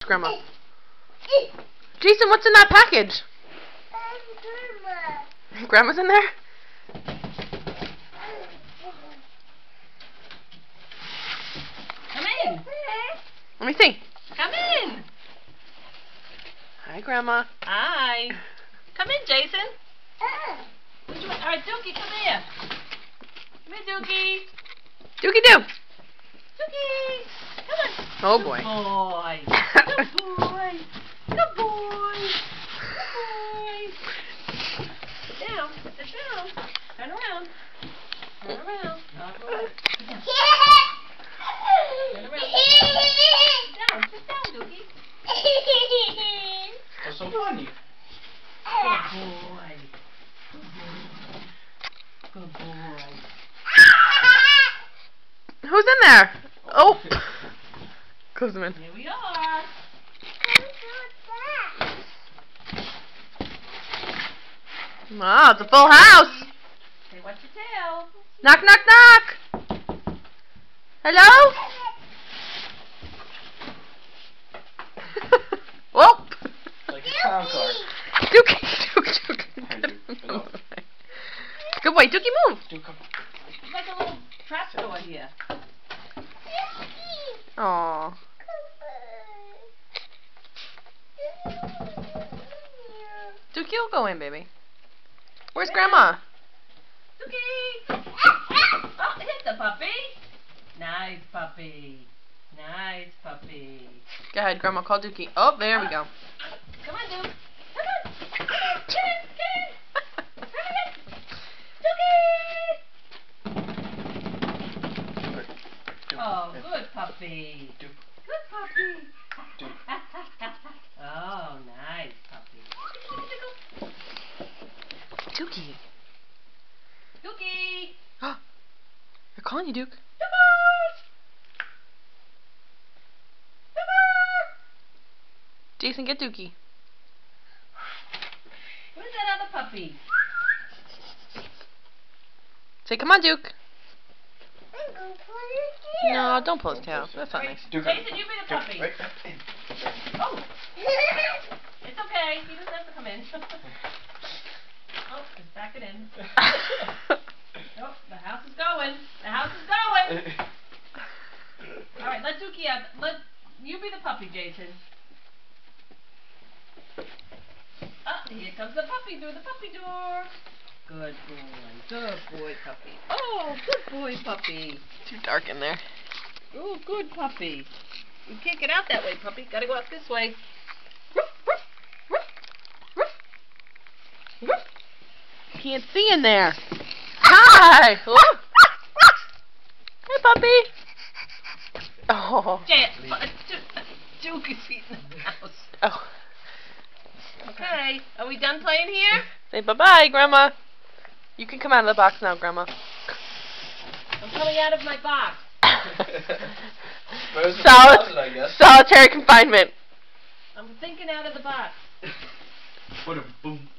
Grandma. Jason, what's in that package? Grandma. Grandma's in there? Come in. Let me see. Come in. Hi, Grandma. Hi. Come in, Jason. What you want? All right, Dookie, come here. Come here, Dookie. Dookie Doo. Dookie. Come on. Oh, boy. Good boy. Good boy. Good boy. Good boy. Sit down. Sit down. Turn around. Turn around. Sit down. Turn around. Sit down. Sit down, Dookie. What's so funny? Good boy. Good boy. Who's in there? Oh. Close them in. Here we are. Wow, it's a full house. Say what's your tail? Knock, knock, knock. Hello? Whoop. Like a clown car. Dookie, Dookie. Good boy, Dookie, move. Dude, come on. It's like a little trap door here. Aww. Dookie will go in, baby. Where's Grandma? Dookie! Oh, hit the puppy. Nice puppy. Nice puppy. Go ahead, Grandma, call Dookie. Oh, there we go. Come on, Duke. Come on. Come on. Get in. Get in. Hurry up. Dookie. Oh, good puppy. Duke. Good puppy. Duke. Oh, nice puppy. Dookie. Dookie. They're calling you, Duke. Jason, get Dookie. Where's that other puppy? Say, come on, Duke. No, don't pull his tail. That's not nice. Duke. Jason, you be the puppy. Right in. Oh. It's okay. He doesn't have to come in. Oh, just back it in. Oh, the house is going. The house is going. All right, let Dookie out. Let you be the puppy, Jason. Oh, here comes the puppy through the puppy door. Good boy. Good boy, puppy. Oh, good boy, puppy. Too dark in there. Oh, good puppy. You can't get out that way, puppy. Gotta go out this way. Can't see in there. Hi. Oh. Hey, puppy. Oh. Duke is eating the house. Oh. Okay, are we done playing here? Say bye-bye, Grandma. You can come out of the box now, Grandma. I'm coming out of my box. Where's the closet, I guess? Solitary confinement. I'm thinking out of the box. What a boom.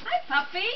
Hi, puppy.